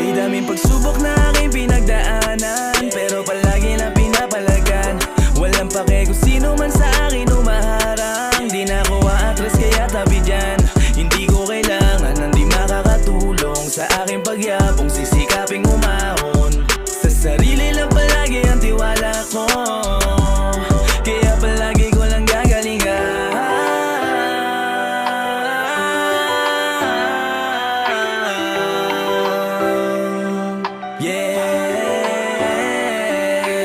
Kay daming pagsubok na aking pinagdaanan, pero palagi na pinapalagan. Walang pake kung sino man sa akin umaharang. Di na ako aatras kaya tabi dyan. Hindi ko kailangan ng di makakatulong sa aking pagyabong, sisikaping umahon. Sa sarili lang palagi ang tiwala ko, kaya palagi ko lang gagalingan. Yeah.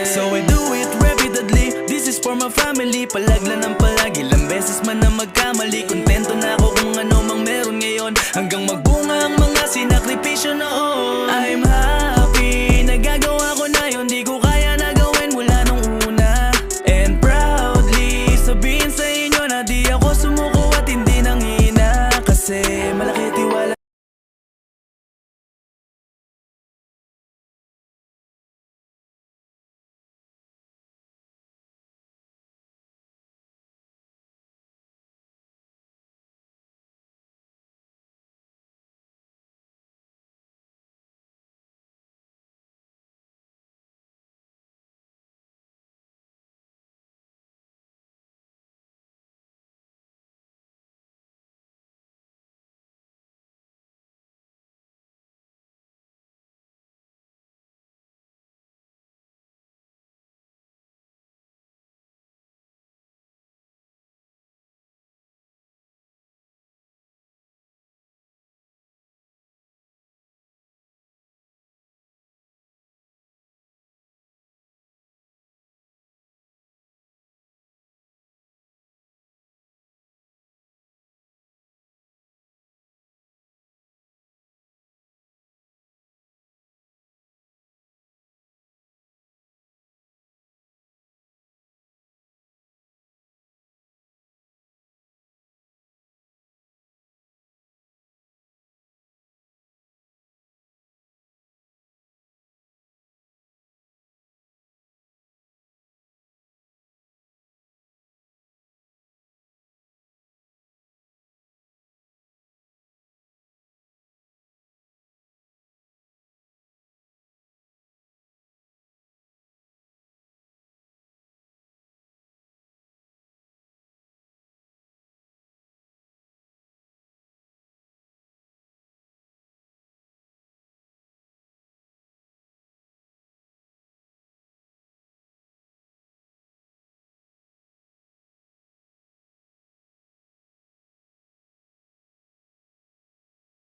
So I do it repeatedly, this is for my family. Palagla ng palagi, ilang beses man na magkamali. Kontento na ako kung ano mang meron ngayon, hanggang magbunga ang mga sinakripisyo noon.